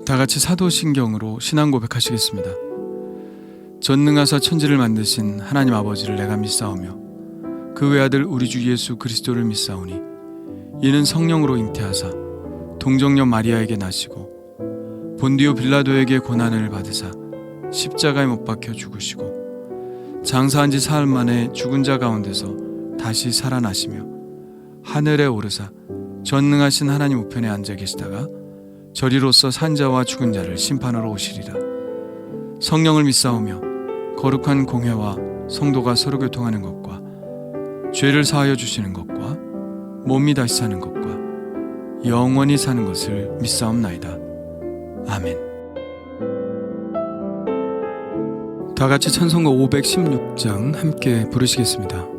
다 같이 사도신경으로 신앙 고백하시겠습니다. 전능하사 천지를 만드신 하나님 아버지를 내가 믿사오며 그 외아들 우리 주 예수 그리스도를 믿사오니 이는 성령으로 잉태하사 동정녀 마리아에게 나시고 본디오 빌라도에게 고난을 받으사 십자가에 못 박혀 죽으시고 장사한 지 사흘 만에 죽은 자 가운데서 다시 살아나시며 하늘에 오르사 전능하신 하나님 우편에 앉아 계시다가 저리로서 산자와 죽은 자를 심판하러 오시리라. 성령을 믿사오며 거룩한 공회와 성도가 서로 교통하는 것과 죄를 사하여 주시는 것과 몸이 다시 사는 것과 영원히 사는 것을 믿사옵나이다. 아멘. 다 같이 찬송가 516장 함께 부르시겠습니다.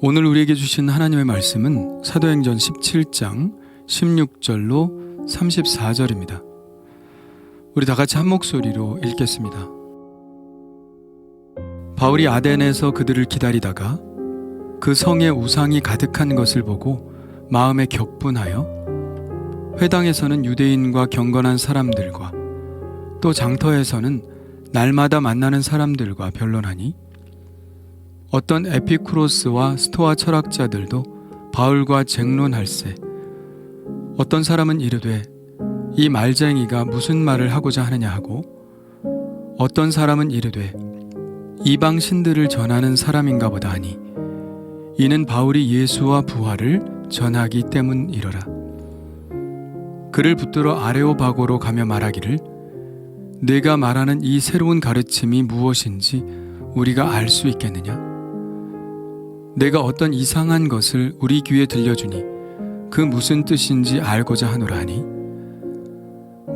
오늘 우리에게 주신 하나님의 말씀은 사도행전 17장 16절로 34절입니다. 우리 다 같이 한 목소리로 읽겠습니다. 바울이 아덴에서 그들을 기다리다가 그 성에 우상이 가득한 것을 보고 마음에 격분하여 회당에서는 유대인과 경건한 사람들과 또 장터에서는 날마다 만나는 사람들과 변론하니 어떤 에피쿠로스와 스토아 철학자들도 바울과 쟁론할세. 어떤 사람은 이르되 이 말쟁이가 무슨 말을 하고자 하느냐 하고, 어떤 사람은 이르되 이방 신들을 전하는 사람인가 보다 하니 이는 바울이 예수와 부활을 전하기 때문이러라. 그를 붙들어 아레오바고로 가며 말하기를 네가 말하는 이 새로운 가르침이 무엇인지 우리가 알 수 있겠느냐? 내가 어떤 이상한 것을 우리 귀에 들려주니 그 무슨 뜻인지 알고자 하노라 하니,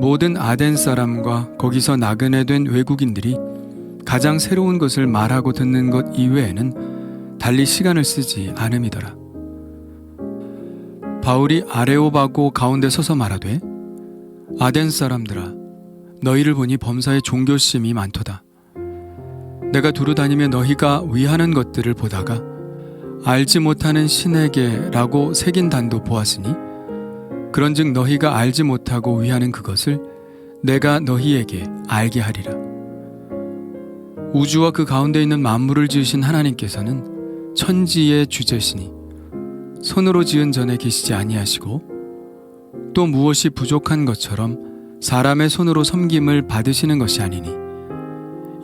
모든 아덴 사람과 거기서 나그네 된 외국인들이 가장 새로운 것을 말하고 듣는 것 이외에는 달리 시간을 쓰지 않음이더라. 바울이 아레오바고 가운데 서서 말하되 아덴 사람들아, 너희를 보니 범사에 종교심이 많도다. 내가 두루 다니며 너희가 위하는 것들을 보다가 알지 못하는 신에게라고 새긴 단도 보았으니 그런즉 너희가 알지 못하고 위하는 그것을 내가 너희에게 알게 하리라. 우주와 그 가운데 있는 만물을 지으신 하나님께서는 천지의 주제시니 손으로 지은 전에 계시지 아니하시고 또 무엇이 부족한 것처럼 사람의 손으로 섬김을 받으시는 것이 아니니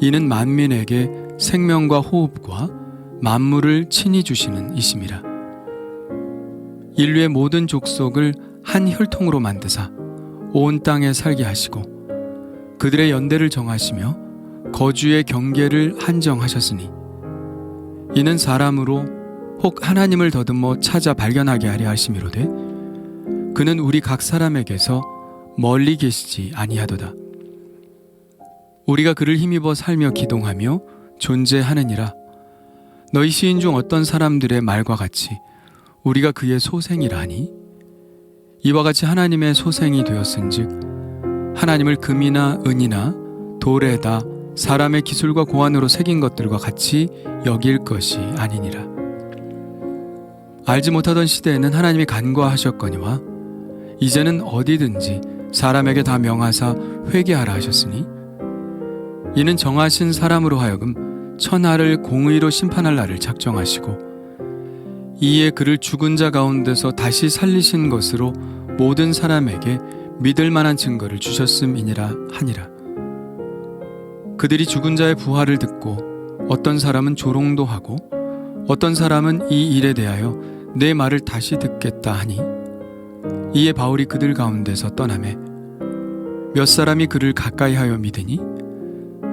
이는 만민에게 생명과 호흡과 만물을 친히 주시는 이심이라. 인류의 모든 족속을 한 혈통으로 만드사 온 땅에 살게 하시고 그들의 연대를 정하시며 거주의 경계를 한정하셨으니 이는 사람으로 혹 하나님을 더듬어 찾아 발견하게 하려 하심이로되 그는 우리 각 사람에게서 멀리 계시지 아니하도다. 우리가 그를 힘입어 살며 기동하며 존재하느니라. 너희 시인 중 어떤 사람들의 말과 같이 우리가 그의 소생이라 하니 이와 같이 하나님의 소생이 되었은즉 하나님을 금이나 은이나 돌에다 사람의 기술과 고안으로 새긴 것들과 같이 여길 것이 아니니라. 알지 못하던 시대에는 하나님이 간과하셨거니와 이제는 어디든지 사람에게 다 명하사 회개하라 하셨으니 이는 정하신 사람으로 하여금 천하를 공의로 심판할 날을 작정하시고 이에 그를 죽은 자 가운데서 다시 살리신 것으로 모든 사람에게 믿을 만한 증거를 주셨음이니라 하니라. 그들이 죽은 자의 부활을 듣고 어떤 사람은 조롱도 하고 어떤 사람은 이 일에 대하여 내 말을 다시 듣겠다 하니 이에 바울이 그들 가운데서 떠나매 몇 사람이 그를 가까이 하여 믿으니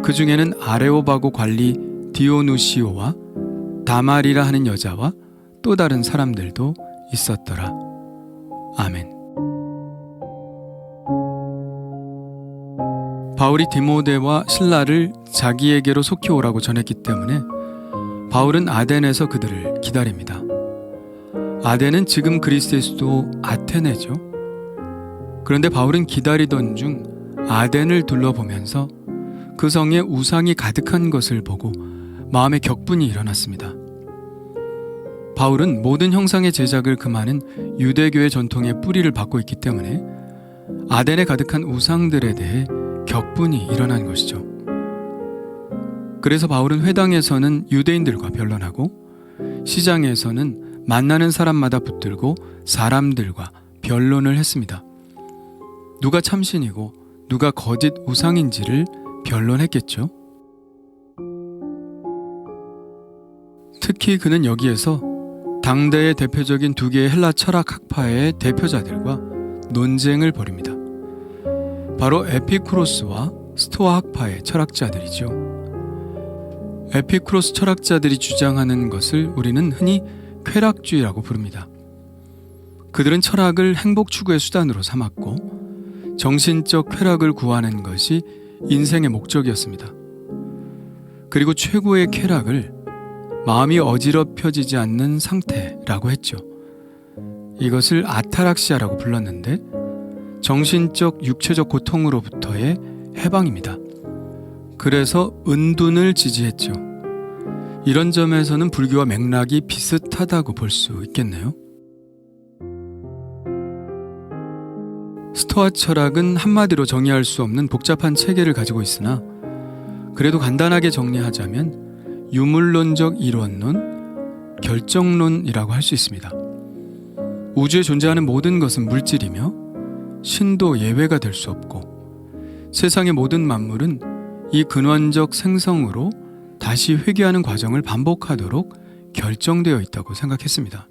그 중에는 아레오바고 관리 디오누시오와 다말이라 하는 여자와 또 다른 사람들도 있었더라. 아멘. 바울이 디모데와 실라를 자기에게로 속히 오라고 전했기 때문에 바울은 아덴에서 그들을 기다립니다. 아덴은 지금 그리스의 수도 아테네죠. 그런데 바울은 기다리던 중 아덴을 둘러보면서 그 성에 우상이 가득한 것을 보고 마음에 격분이 일어났습니다. 바울은 모든 형상의 제작을 금하는 유대교의 전통의 뿌리를 받고 있기 때문에 아덴에 가득한 우상들에 대해 격분이 일어난 것이죠. 그래서 바울은 회당에서는 유대인들과 변론하고 시장에서는 만나는 사람마다 붙들고 사람들과 변론을 했습니다. 누가 참신이고 누가 거짓 우상인지를 변론했겠죠. 특히 그는 여기에서 당대의 대표적인 두 개의 헬라 철학 학파의 대표자들과 논쟁을 벌입니다. 바로 에피쿠로스와 스토아 학파의 철학자들이죠. 에피쿠로스 철학자들이 주장하는 것을 우리는 흔히 쾌락주의라고 부릅니다. 그들은 철학을 행복 추구의 수단으로 삼았고 정신적 쾌락을 구하는 것이 인생의 목적이었습니다. 그리고 최고의 쾌락을 마음이 어지럽혀지지 않는 상태라고 했죠. 이것을 아타락시아라고 불렀는데 정신적, 육체적 고통으로부터의 해방입니다. 그래서 은둔을 지지했죠. 이런 점에서는 불교와 맥락이 비슷하다고 볼 수 있겠네요. 스토아 철학은 한마디로 정의할 수 없는 복잡한 체계를 가지고 있으나 그래도 간단하게 정리하자면 유물론적 이론론, 결정론이라고 할 수 있습니다. 우주에 존재하는 모든 것은 물질이며 신도 예외가 될 수 없고 세상의 모든 만물은 이 근원적 생성으로 다시 회귀하는 과정을 반복하도록 결정되어 있다고 생각했습니다.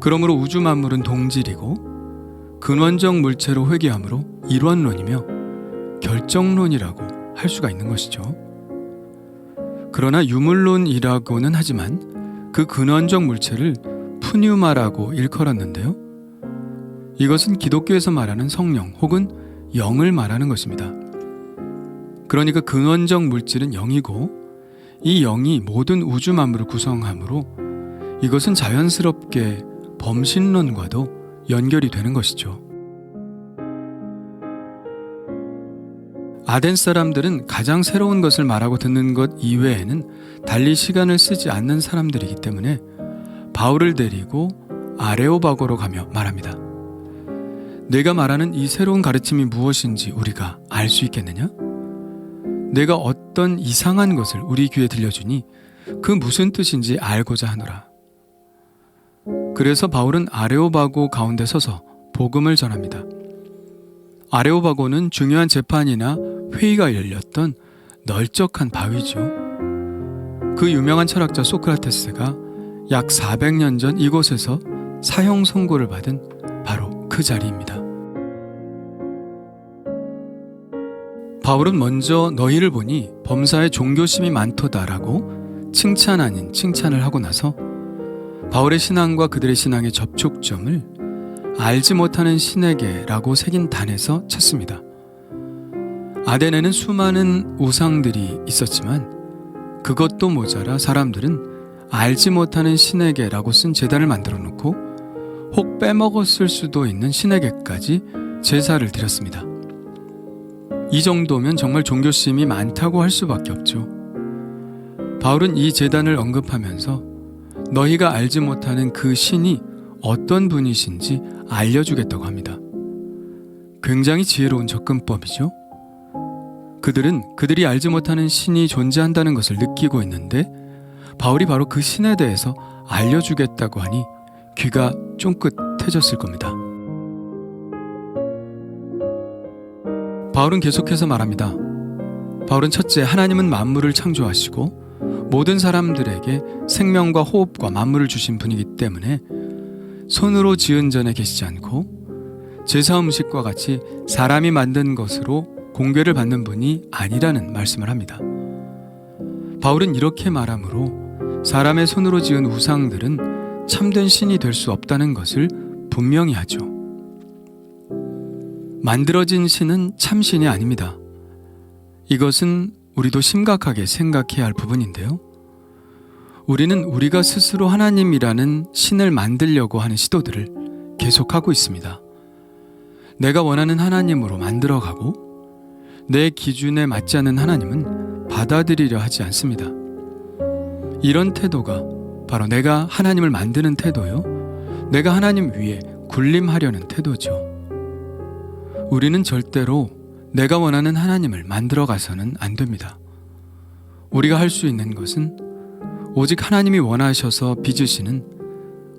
그러므로 우주 만물은 동질이고 근원적 물체로 회귀하므로 일원론이며 결정론이라고 할 수가 있는 것이죠. 그러나 유물론이라고는 하지만 그 근원적 물체를 푸뉴마라고 일컬었는데요. 이것은 기독교에서 말하는 성령 혹은 영을 말하는 것입니다. 그러니까 근원적 물질은 영이고 이 영이 모든 우주 만물을 구성하므로 이것은 자연스럽게 범신론과도 연결이 되는 것이죠. 아덴 사람들은 가장 새로운 것을 말하고 듣는 것 이외에는 달리 시간을 쓰지 않는 사람들이기 때문에 바울을 데리고 아레오바고로 가며 말합니다. 내가 말하는 이 새로운 가르침이 무엇인지 우리가 알 수 있겠느냐? 내가 어떤 이상한 것을 우리 귀에 들려주니 그 무슨 뜻인지 알고자 하노라. 그래서 바울은 아레오바고 가운데 서서 복음을 전합니다. 아레오바고는 중요한 재판이나 회의가 열렸던 널쩍한 바위죠. 그 유명한 철학자 소크라테스가 약 400년 전 이곳에서 사형 선고를 받은 바로 그 자리입니다. 바울은 먼저 너희를 보니 범사에 종교심이 많도다라고 칭찬 아닌 칭찬을 하고 나서 바울의 신앙과 그들의 신앙의 접촉점을 알지 못하는 신에게라고 새긴 단에서 찾습니다. 아덴에는 수많은 우상들이 있었지만 그것도 모자라 사람들은 알지 못하는 신에게라고 쓴 제단을 만들어 놓고 혹 빼먹었을 수도 있는 신에게까지 제사를 드렸습니다. 이 정도면 정말 종교심이 많다고 할 수밖에 없죠. 바울은 이 제단을 언급하면서 너희가 알지 못하는 그 신이 어떤 분이신지 알려주겠다고 합니다. 굉장히 지혜로운 접근법이죠. 그들은 그들이 알지 못하는 신이 존재한다는 것을 느끼고 있는데 바울이 바로 그 신에 대해서 알려주겠다고 하니 귀가 쫑긋해졌을 겁니다. 바울은 계속해서 말합니다. 바울은 첫째, 하나님은 만물을 창조하시고 모든 사람들에게 생명과 호흡과 만물을 주신 분이기 때문에 손으로 지은 전에 계시지 않고 제사 음식과 같이 사람이 만든 것으로 공개를 받는 분이 아니라는 말씀을 합니다. 바울은 이렇게 말하므로 사람의 손으로 지은 우상들은 참된 신이 될 수 없다는 것을 분명히 하죠. 만들어진 신은 참신이 아닙니다. 이것은 우리도 심각하게 생각해야 할 부분인데요. 우리는 우리가 스스로 하나님이라는 신을 만들려고 하는 시도들을 계속하고 있습니다. 내가 원하는 하나님으로 만들어가고 내 기준에 맞지 않는 하나님은 받아들이려 하지 않습니다. 이런 태도가 바로 내가 하나님을 만드는 태도요, 내가 하나님 위에 군림하려는 태도죠. 우리는 절대로 내가 원하는 하나님을 만들어가서는 안 됩니다. 우리가 할 수 있는 것은 오직 하나님이 원하셔서 빚으시는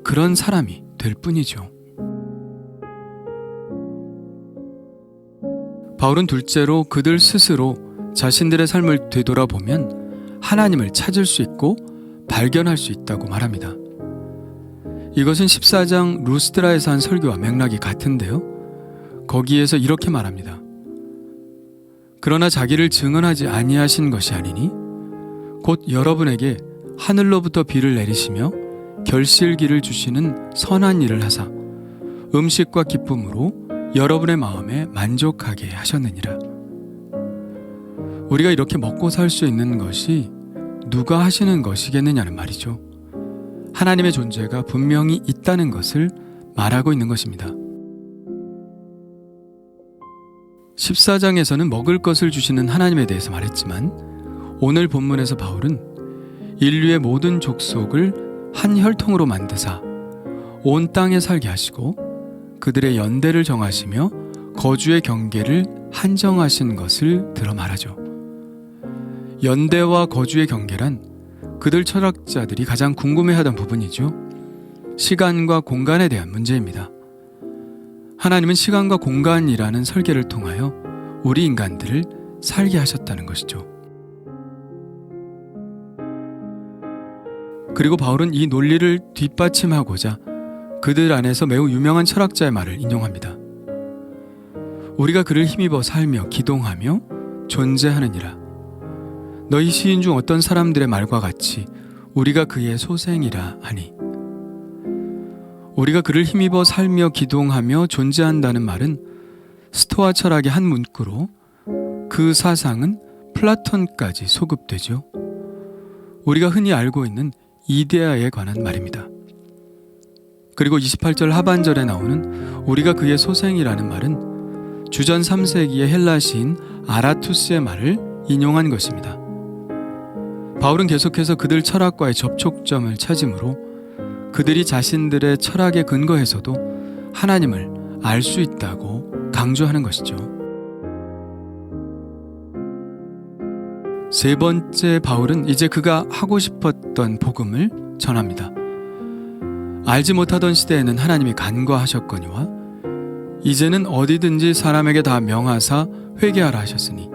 그런 사람이 될 뿐이죠. 바울은 둘째로 그들 스스로 자신들의 삶을 되돌아보면 하나님을 찾을 수 있고 발견할 수 있다고 말합니다. 이것은 14장 루스드라에서 한 설교와 맥락이 같은데요. 거기에서 이렇게 말합니다. 그러나 자기를 증언하지 아니하신 것이 아니니 곧 여러분에게 하늘로부터 비를 내리시며 결실기를 주시는 선한 일을 하사 음식과 기쁨으로 여러분의 마음에 만족하게 하셨느니라. 우리가 이렇게 먹고 살 수 있는 것이 누가 하시는 것이겠느냐는 말이죠. 하나님의 존재가 분명히 있다는 것을 말하고 있는 것입니다. 14장에서는 먹을 것을 주시는 하나님에 대해서 말했지만 오늘 본문에서 바울은 인류의 모든 족속을 한 혈통으로 만드사 온 땅에 살게 하시고 그들의 연대를 정하시며 거주의 경계를 한정하신 것을 들어 말하죠. 연대와 거주의 경계란 그들 철학자들이 가장 궁금해하던 부분이죠. 시간과 공간에 대한 문제입니다. 하나님은 시간과 공간이라는 설계를 통하여 우리 인간들을 살게 하셨다는 것이죠. 그리고 바울은 이 논리를 뒷받침하고자 그들 안에서 매우 유명한 철학자의 말을 인용합니다. 우리가 그를 힘입어 살며 기동하며 존재하느니라. 너희 시인 중 어떤 사람들의 말과 같이 우리가 그의 소생이라 하니. 우리가 그를 힘입어 살며 기동하며 존재한다는 말은 스토아 철학의 한 문구로 그 사상은 플라톤까지 소급되죠. 우리가 흔히 알고 있는 이데아에 관한 말입니다. 그리고 28절 하반절에 나오는 우리가 그의 소생이라는 말은 주전 3세기의 헬라 시인 아라투스의 말을 인용한 것입니다. 바울은 계속해서 그들 철학과의 접촉점을 찾으므로 그들이 자신들의 철학의 근거에서도 하나님을 알 수 있다고 강조하는 것이죠. 세 번째, 바울은 이제 그가 하고 싶었던 복음을 전합니다. 알지 못하던 시대에는 하나님이 간과하셨거니와 이제는 어디든지 사람에게 다 명하사 회개하라 하셨으니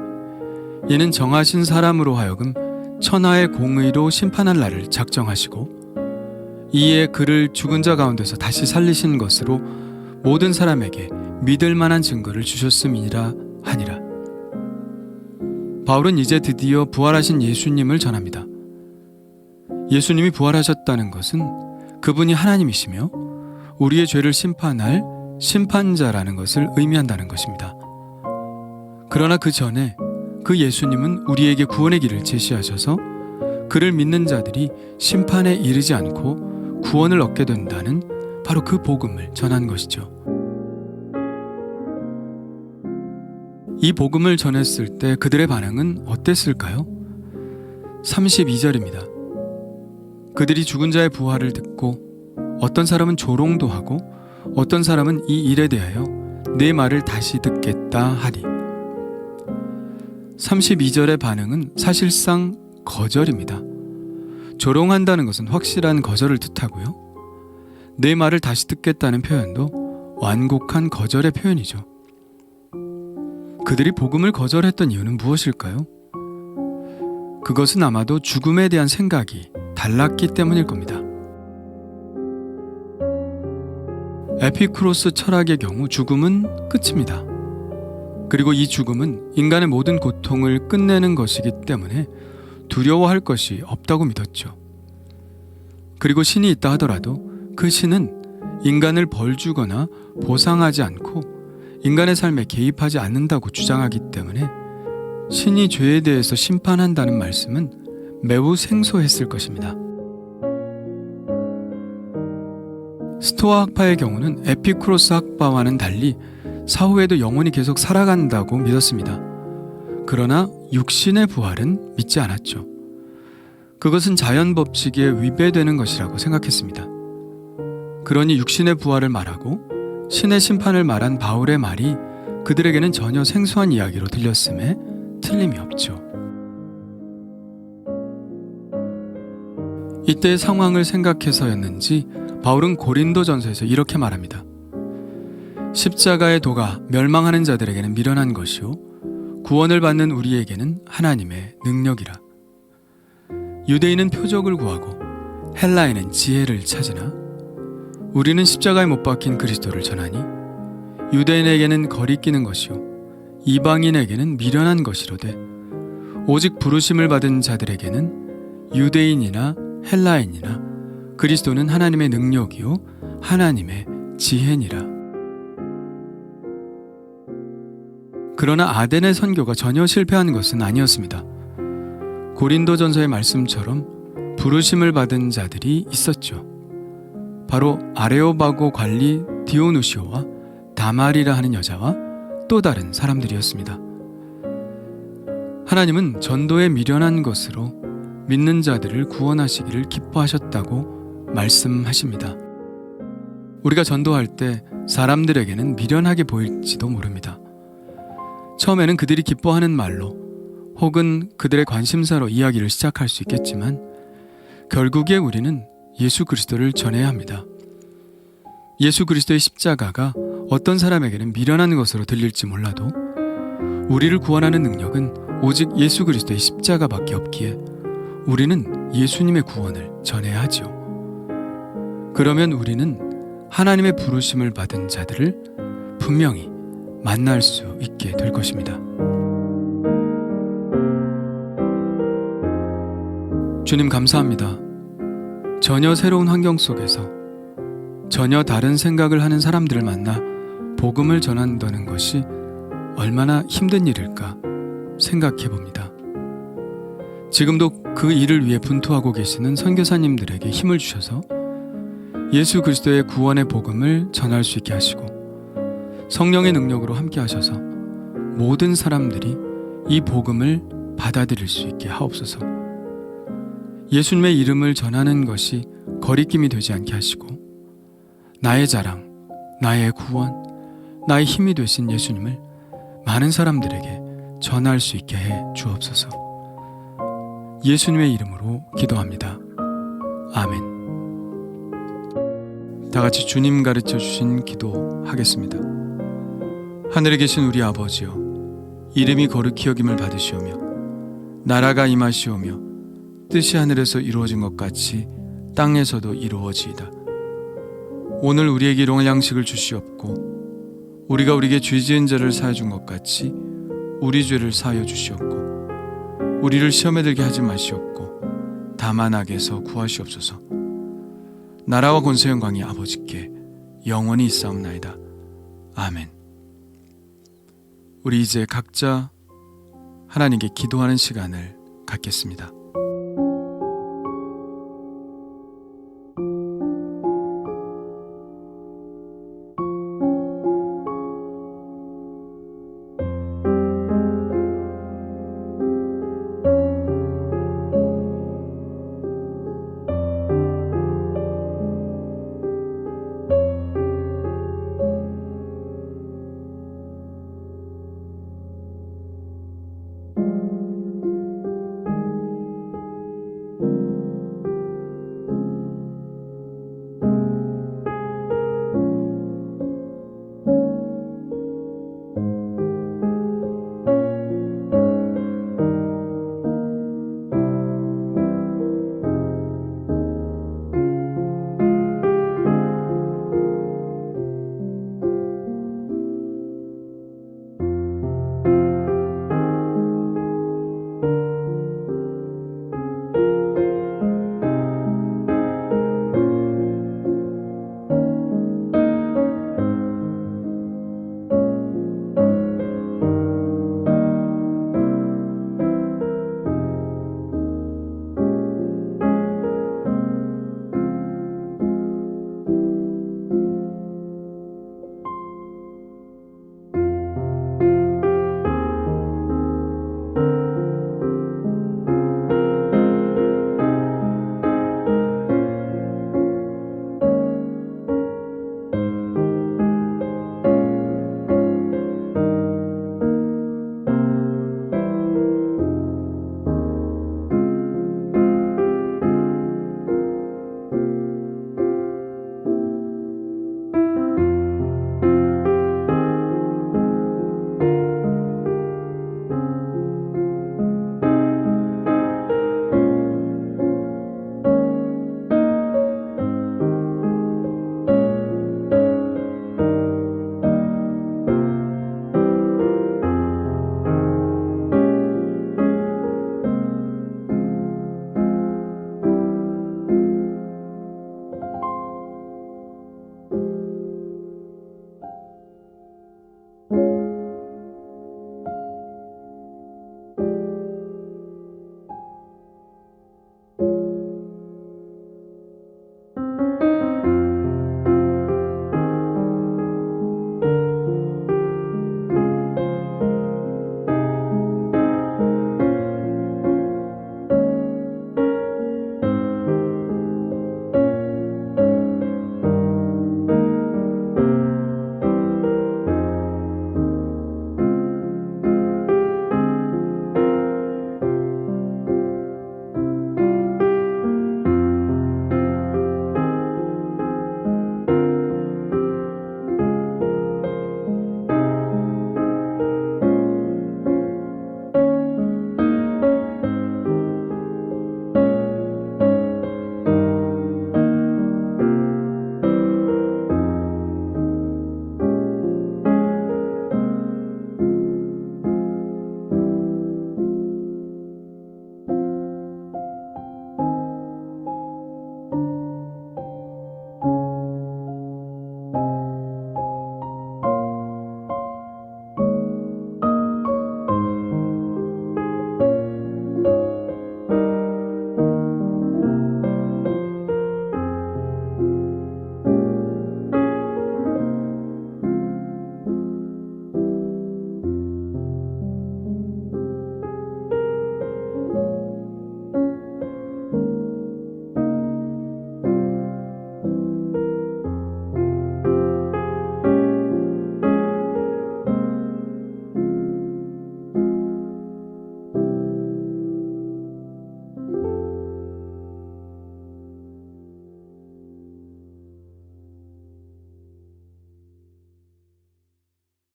이는 정하신 사람으로 하여금 천하의 공의로 심판할 날을 작정하시고 이에 그를 죽은 자 가운데서 다시 살리신 것으로 모든 사람에게 믿을 만한 증거를 주셨음이니라 하니라. 바울은 이제 드디어 부활하신 예수님을 전합니다. 예수님이 부활하셨다는 것은 그분이 하나님이시며 우리의 죄를 심판할 심판자라는 것을 의미한다는 것입니다. 그러나 그 전에 그 예수님은 우리에게 구원의 길을 제시하셔서 그를 믿는 자들이 심판에 이르지 않고 구원을 얻게 된다는 바로 그 복음을 전한 것이죠. 이 복음을 전했을 때 그들의 반응은 어땠을까요? 32절입니다. 그들이 죽은 자의 부활을 듣고 어떤 사람은 조롱도 하고 어떤 사람은 이 일에 대하여 내 말을 다시 듣겠다 하니. 32절의 반응은 사실상 거절입니다. 조롱한다는 것은 확실한 거절을 뜻하고요. 내 말을 다시 듣겠다는 표현도 완곡한 거절의 표현이죠. 그들이 복음을 거절했던 이유는 무엇일까요? 그것은 아마도 죽음에 대한 생각이 달랐기 때문일 겁니다. 에피쿠로스 철학의 경우 죽음은 끝입니다. 그리고 이 죽음은 인간의 모든 고통을 끝내는 것이기 때문에 두려워할 것이 없다고 믿었죠. 그리고 신이 있다 하더라도 그 신은 인간을 벌주거나 보상하지 않고 인간의 삶에 개입하지 않는다고 주장하기 때문에 신이 죄에 대해서 심판한다는 말씀은 매우 생소했을 것입니다. 스토아 학파의 경우는 에피쿠로스 학파와는 달리 사후에도 영혼이 계속 살아간다고 믿었습니다. 그러나 육신의 부활은 믿지 않았죠. 그것은 자연 법칙에 위배되는 것이라고 생각했습니다. 그러니 육신의 부활을 말하고 신의 심판을 말한 바울의 말이 그들에게는 전혀 생소한 이야기로 들렸음에 틀림이 없죠. 이때의 상황을 생각해서였는지 바울은 고린도전서에서 이렇게 말합니다. 십자가의 도가 멸망하는 자들에게는 미련한 것이요 구원을 받는 우리에게는 하나님의 능력이라. 유대인은 표적을 구하고 헬라인은 지혜를 찾으나 우리는 십자가에 못 박힌 그리스도를 전하니 유대인에게는 거리끼는 것이요 이방인에게는 미련한 것이로되 오직 부르심을 받은 자들에게는 유대인이나 헬라인이나 그리스도는 하나님의 능력이요 하나님의 지혜니라. 그러나 아덴의 선교가 전혀 실패한 것은 아니었습니다. 고린도전서의 말씀처럼 부르심을 받은 자들이 있었죠. 바로 아레오바고 관리 디오누시오와 다말이라 하는 여자와 또 다른 사람들이었습니다. 하나님은 전도에 미련한 것으로 믿는 자들을 구원하시기를 기뻐하셨다고 말씀하십니다. 우리가 전도할 때 사람들에게는 미련하게 보일지도 모릅니다. 처음에는 그들이 기뻐하는 말로 혹은 그들의 관심사로 이야기를 시작할 수 있겠지만 결국에 우리는 예수 그리스도를 전해야 합니다. 예수 그리스도의 십자가가 어떤 사람에게는 미련한 것으로 들릴지 몰라도 우리를 구원하는 능력은 오직 예수 그리스도의 십자가밖에 없기에 우리는 예수님의 구원을 전해야 하지요. 그러면 우리는 하나님의 부르심을 받은 자들을 분명히 만날 수 있게 될 것입니다. 주님 감사합니다. 전혀 새로운 환경 속에서 전혀 다른 생각을 하는 사람들을 만나 복음을 전한다는 것이 얼마나 힘든 일일까 생각해 봅니다. 지금도 그 일을 위해 분투하고 계시는 선교사님들에게 힘을 주셔서 예수 그리스도의 구원의 복음을 전할 수 있게 하시고 성령의 능력으로 함께 하셔서 모든 사람들이 이 복음을 받아들일 수 있게 하옵소서. 예수님의 이름을 전하는 것이 거리낌이 되지 않게 하시고 나의 자랑, 나의 구원, 나의 힘이 되신 예수님을 많은 사람들에게 전할 수 있게 해 주옵소서. 예수님의 이름으로 기도합니다. 아멘. 다 같이 주님 가르쳐 주신 기도 하겠습니다. 하늘에 계신 우리 아버지여, 이름이 거룩히 여김을 받으시오며 나라가 임하시오며 뜻이 하늘에서 이루어진 것 같이 땅에서도 이루어지이다. 오늘 우리에게 일용할 양식을 주시옵고 우리가 우리에게 죄 지은 자를 사하여 준 것 같이 우리 죄를 사하여 주시옵고 우리를 시험에 들게 하지 마시옵고 다만 악에서 구하시옵소서. 나라와 권세 영광이 아버지께 영원히 있사옵나이다. 아멘. 우리 이제 각자 하나님께 기도하는 시간을 갖겠습니다.